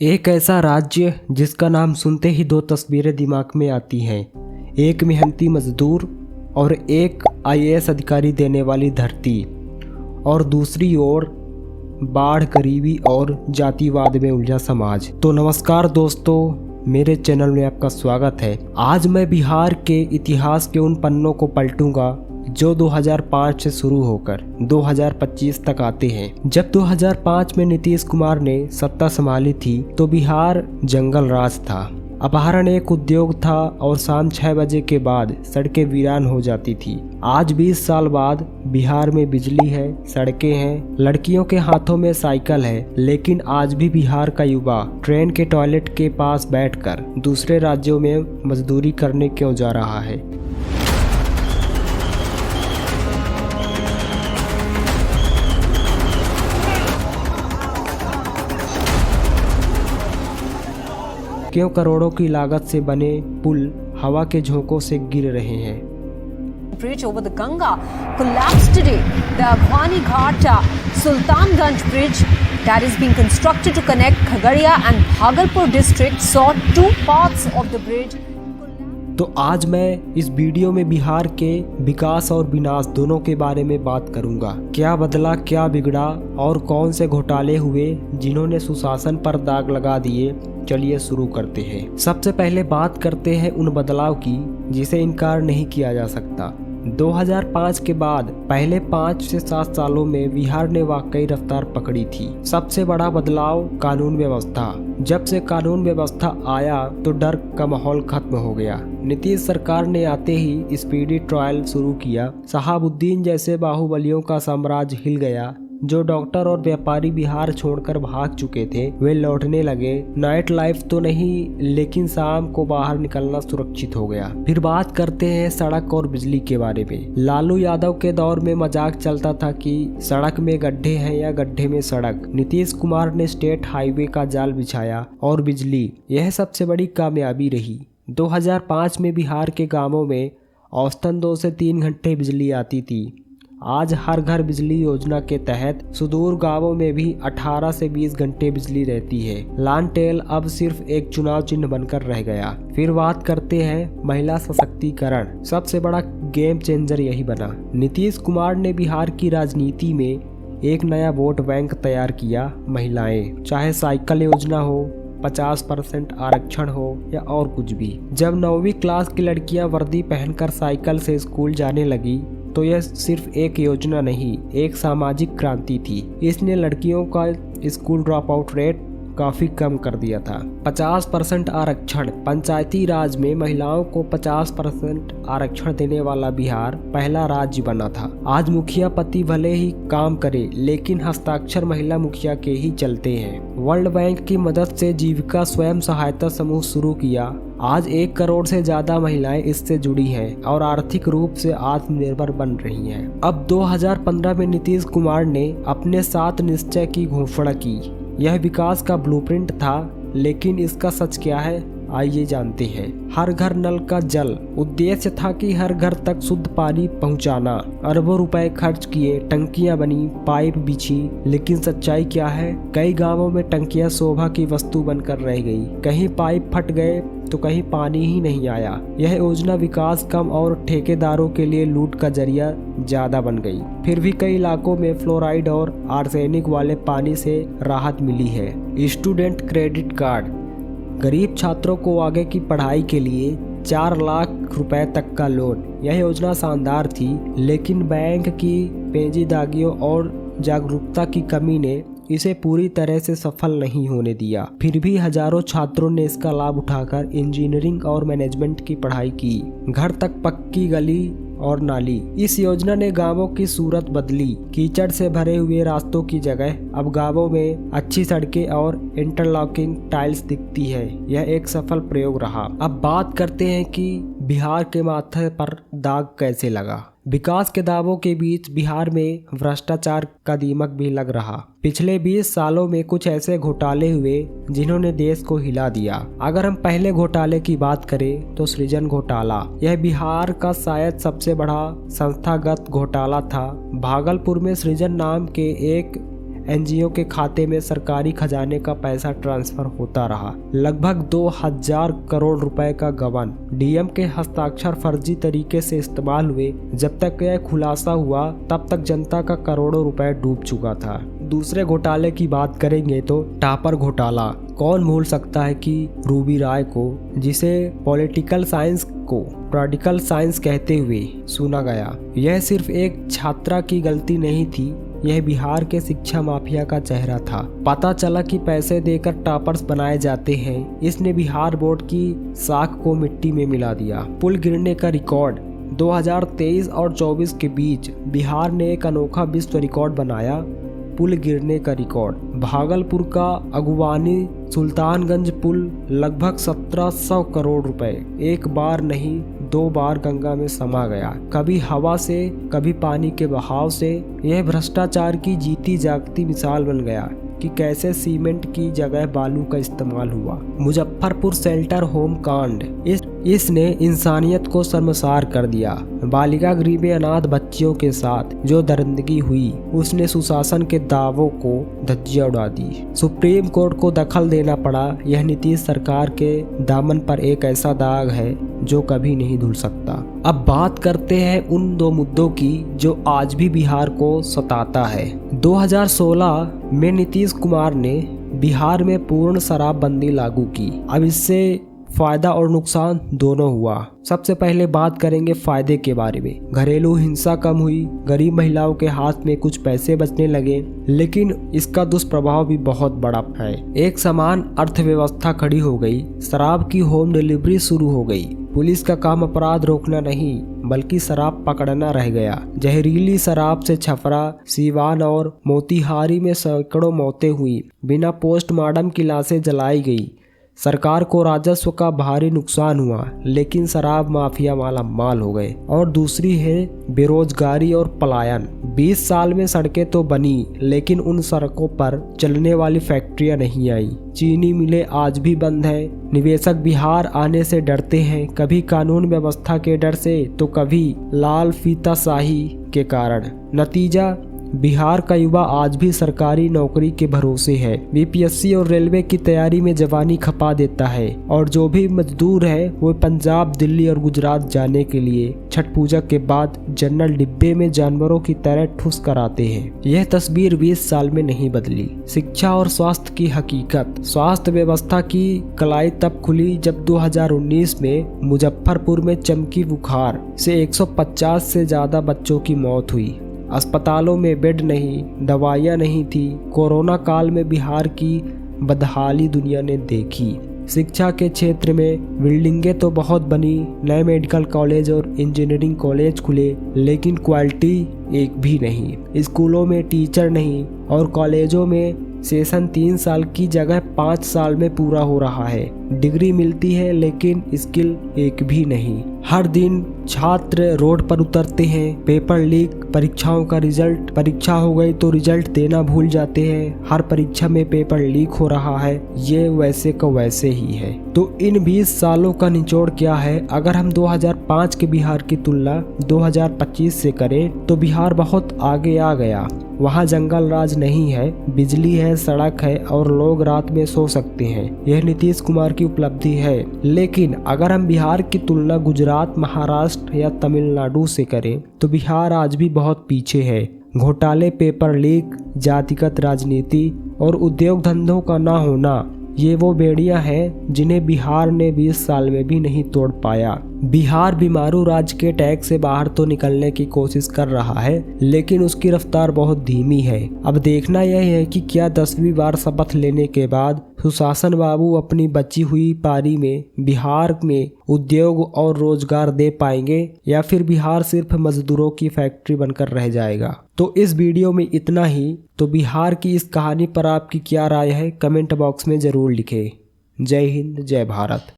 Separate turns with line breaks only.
एक ऐसा राज्य जिसका नाम सुनते ही दो तस्वीरें दिमाग में आती हैं, एक मेहनती मजदूर और एक आईएएस अधिकारी देने वाली धरती, और दूसरी ओर बाढ़, गरीबी और जातिवाद में उलझा समाज। तो नमस्कार दोस्तों, मेरे चैनल में आपका स्वागत है। आज मैं बिहार के इतिहास के उन पन्नों को पलटूंगा जो 2005 से शुरू होकर 2025 तक आते हैं। जब 2005 में नीतीश कुमार ने सत्ता संभाली थी तो बिहार जंगल राज था। अपहरण एक उद्योग था और शाम 6 बजे के बाद सड़कें वीरान हो जाती थी। आज 20 साल बाद बिहार में बिजली है, सड़कें हैं, लड़कियों के हाथों में साइकिल है, लेकिन आज भी बिहार का युवा ट्रेन के टॉयलेट के पास बैठकर दूसरे राज्यों में मजदूरी करने क्यों जा रहा है। क्यों करोड़ों की लागत से बने पुल हवा के झोंकों से गिर रहे हैं।
Bridge over the Ganga collapsed today. The Aghwani Ghat Sultanganj Bridge that is being constructed to connect Khagaria and Bhagalpur districts saw two parts of the bridge.
तो आज मैं इस वीडियो में बिहार के विकास और विनाश दोनों के बारे में बात करूंगा। क्या बदला, क्या बिगड़ा और कौन से घोटाले हुए जिन्होंने सुशासन पर दाग लगा दिए। चलिए शुरू करते हैं। सबसे पहले बात करते हैं उन बदलाव की जिसे इनकार नहीं किया जा सकता। 2005 के बाद पहले 5 से 7 सालों में बिहार ने वाकई रफ्तार पकड़ी थी। सबसे बड़ा बदलाव कानून व्यवस्था। जब से कानून व्यवस्था आया तो डर का माहौल खत्म हो गया। नीतीश सरकार ने आते ही स्पीडी ट्रायल शुरू किया। शहाबुद्दीन जैसे बाहुबलियों का साम्राज्य हिल गया। जो डॉक्टर और व्यापारी बिहार छोड़कर भाग चुके थे वे लौटने लगे। नाइट लाइफ तो नहीं, लेकिन शाम को बाहर निकलना सुरक्षित हो गया। फिर बात करते हैं सड़क और बिजली के बारे में। लालू यादव के दौर में मजाक चलता था कि सड़क में गड्ढे हैं या गड्ढे में सड़क। नीतीश कुमार ने स्टेट हाईवे का जाल बिछाया और बिजली, यह सबसे बड़ी कामयाबी रही। 2005 में बिहार के गांवों में औसतन 2 से 3 घंटे बिजली आती थी। आज हर घर बिजली योजना के तहत सुदूर गांवों में भी 18 से 20 घंटे बिजली रहती है। लालटेन अब सिर्फ एक चुनाव चिन्ह बनकर रह गया। फिर बात करते हैं महिला सशक्तिकरण। सबसे बड़ा गेम चेंजर यही बना। नीतीश कुमार ने बिहार की राजनीति में एक नया वोट बैंक तैयार किया। महिलाएं, चाहे साइकिल योजना हो, 50% आरक्षण हो या और कुछ भी। जब 9वीं क्लास की लड़कियां वर्दी पहनकर साइकिल से स्कूल जाने लगी तो यह सिर्फ एक योजना नहीं, एक सामाजिक क्रांति थी। इसने लड़कियों का स्कूल ड्रॉप आउट रेट काफी कम कर दिया था। 50% आरक्षण। पंचायती राज में महिलाओं को 50% आरक्षण देने वाला बिहार पहला राज्य बना था। आज मुखिया पति भले ही काम करे, लेकिन हस्ताक्षर महिला मुखिया के ही चलते हैं। वर्ल्ड बैंक की मदद से जीविका स्वयं सहायता समूह शुरू किया। आज 1 करोड़ से ज्यादा महिलाएं इससे जुड़ी हैं और आर्थिक रूप से आत्मनिर्भर बन रही हैं। अब 2015 में नीतीश कुमार ने अपने 7 निश्चय की घोषणा की। यह विकास का ब्लूप्रिंट था, लेकिन इसका सच क्या है, आइए जानते हैं। हर घर नल का जल। उद्देश्य था कि हर घर तक शुद्ध पानी पहुंचाना। अरबों रुपए खर्च किए, टंकियां बनी, पाइप बिछी, लेकिन सच्चाई क्या है? कई गांवों में टंकियां शोभा की वस्तु बनकर रह गई। कहीं पाइप फट गए तो कहीं पानी ही नहीं आया। यह योजना विकास कम और ठेकेदारों के लिए लूट का जरिया ज्यादा बन गई। फिर भी कई इलाकों में फ्लोराइड और आर्सेनिक वाले पानी से राहत मिली है। Student credit card. गरीब छात्रों को आगे की पढ़ाई के लिए 4 लाख रुपए तक का लोन। यह योजना शानदार थी, लेकिन बैंक की पेचीदगियों और जागरूकता की कमी ने इसे पूरी तरह से सफल नहीं होने दिया। फिर भी हजारों छात्रों ने इसका लाभ उठाकर इंजीनियरिंग और मैनेजमेंट की पढ़ाई की। घर तक पक्की गली और नाली। इस योजना ने गांवों की सूरत बदली। कीचड़ से भरे हुए रास्तों की जगह अब गांवों में अच्छी सड़कें और इंटरलॉकिंग टाइल्स दिखती है। यह एक सफल प्रयोग रहा। अब बात करते हैं कि बिहार के माथे पर दाग कैसे लगा। विकास के दावों के बीच बिहार में भ्रष्टाचार का दीमक भी लग रहा। पिछले 20 सालों में कुछ ऐसे घोटाले हुए जिन्होंने देश को हिला दिया। अगर हम पहले घोटाले की बात करें तो सृजन घोटाला। यह बिहार का शायद सबसे बड़ा संस्थागत घोटाला था। भागलपुर में सृजन नाम के एक एनजीओ के खाते में सरकारी खजाने का पैसा ट्रांसफर होता रहा। लगभग 2000 करोड़ रुपए का गबन डीएम के हस्ताक्षर फर्जी तरीके से इस्तेमाल हुए। जब तक यह खुलासा हुआ तब तक जनता का करोड़ों रुपए डूब चुका था। दूसरे घोटाले की बात करेंगे तो टापर घोटाला। कौन भूल सकता है कि रूबी राय को, जिसे पॉलिटिकल साइंस को प्रैक्टिकल साइंस कहते हुए सुना गया। यह सिर्फ एक छात्रा की गलती नहीं थी, यह बिहार के शिक्षा माफिया का चेहरा था। पता चला कि पैसे देकर टॉपर्स बनाए जाते हैं। इसने बिहार बोर्ड की साख को मिट्टी में मिला दिया। पुल गिरने का रिकॉर्ड 2023 और 24 के बीच बिहार ने एक अनोखा विश्व रिकॉर्ड बनाया। पुल गिरने का रिकॉर्ड भागलपुर का अगुवानी सुल्तानगंज पुल लगभग 1700 करोड़ रुपए एक बार नहीं 2 बार गंगा में समा गया। कभी हवा से कभी पानी के बहाव से। यह भ्रष्टाचार की जीती जागती मिसाल बन गया कि कैसे सीमेंट की जगह बालू का इस्तेमाल हुआ। मुजफ्फरपुर शेल्टर होम कांड, इसने इंसानियत को शर्मसार कर दिया। बालिका गृह में अनाथ बच्चियों के साथ जो दरिंदगी हुई, उसने सुशासन के दावों को धज्जियां उड़ा दी। सुप्रीम कोर्ट को दखल देना पड़ा। यह नीतीश सरकार के दामन पर एक ऐसा दाग है जो कभी नहीं धुल सकता। अब बात करते हैं उन 2 मुद्दों की जो आज भी बिहार को सताता है। 2016 में नीतीश कुमार ने बिहार में पूर्ण शराबबंदी लागू की। अब इससे फायदा और नुकसान दोनों हुआ। सबसे पहले बात करेंगे फायदे के बारे में। घरेलू हिंसा कम हुई, गरीब महिलाओं के हाथ में कुछ पैसे बचने लगे, लेकिन इसका दुष्प्रभाव भी बहुत बड़ा है। एक समान अर्थव्यवस्था खड़ी हो गई। शराब की होम डिलीवरी शुरू हो गई। पुलिस का काम अपराध रोकना नहीं बल्कि शराब पकड़ना रह गया। जहरीली शराब से छपरा, सीवान और मोतिहारी में सैकड़ों मौतें हुई। बिना पोस्टमार्टम की लाशें जलाई गई। सरकार को राजस्व का भारी नुकसान हुआ, लेकिन शराब माफिया माला माल हो गए। और दूसरी है बेरोजगारी और पलायन। 20 साल में सड़कें तो बनी, लेकिन उन सड़कों पर चलने वाली फैक्ट्रियां नहीं आई। चीनी मिलें आज भी बंद है। निवेशक बिहार आने से डरते हैं, कभी कानून व्यवस्था के डर से तो कभी लाल फीताशाही के कारण। नतीजा, बिहार का युवा आज भी सरकारी नौकरी के भरोसे है। बीपीएससी और रेलवे की तैयारी में जवानी खपा देता है, और जो भी मजदूर है वो पंजाब, दिल्ली और गुजरात जाने के लिए छठ पूजा के बाद जनरल डिब्बे में जानवरों की तरह ठुस कर आते हैं। यह तस्वीर 20 साल में नहीं बदली। शिक्षा और स्वास्थ्य की हकीकत। स्वास्थ्य व्यवस्था की कलाई तब खुली जब 2019 में मुजफ्फरपुर में चमकी बुखार से 150 से ज्यादा बच्चों की मौत हुई। अस्पतालों में बेड नहीं, दवाइयाँ नहीं थी। कोरोना काल में बिहार की बदहाली दुनिया ने देखी। शिक्षा के क्षेत्र में बिल्डिंगें तो बहुत बनी, नए मेडिकल कॉलेज और इंजीनियरिंग कॉलेज खुले, लेकिन क्वालिटी एक भी नहीं। स्कूलों में टीचर नहीं और कॉलेजों में सेशन 3 साल की जगह 5 साल में पूरा हो रहा है। डिग्री मिलती है लेकिन स्किल एक भी नहीं। हर दिन छात्र रोड पर उतरते हैं। पेपर लीक, परीक्षाओं का रिजल्ट, परीक्षा हो गई तो रिजल्ट देना भूल जाते हैं। हर परीक्षा में पेपर लीक हो रहा है। ये वैसे का वैसे ही है। तो इन 20 सालों का निचोड़ क्या है? अगर हम 2005 के बिहार की तुलना 2025 से करें तो बिहार बहुत आगे आ गया। वहाँ जंगल राज नहीं है, बिजली है, सड़क है और लोग रात में सो सकते हैं। यह नीतीश कुमार की उपलब्धि है। लेकिन अगर हम बिहार की तुलना गुजरात, महाराष्ट्र या तमिलनाडु से करें तो बिहार आज भी बहुत पीछे है। घोटाले, पेपर लीक, जातिगत राजनीति और उद्योग धंधों का ना होना, ये वो बेड़ियां हैं जिन्हें बिहार ने 20 साल में भी नहीं तोड़ पाया। बिहार बीमारू राज्य के टैग से बाहर तो निकलने की कोशिश कर रहा है, लेकिन उसकी रफ्तार बहुत धीमी है। अब देखना यह है कि क्या 10वीं बार शपथ लेने के बाद सुशासन बाबू अपनी बची हुई पारी में बिहार में उद्योग और रोजगार दे पाएंगे या फिर बिहार सिर्फ मजदूरों की फैक्ट्री बनकर रह जाएगा। तो इस वीडियो में इतना ही। तो बिहार की इस कहानी पर आपकी क्या राय है, कमेंट बॉक्स में जरूर लिखें। जय हिंद, जय भारत।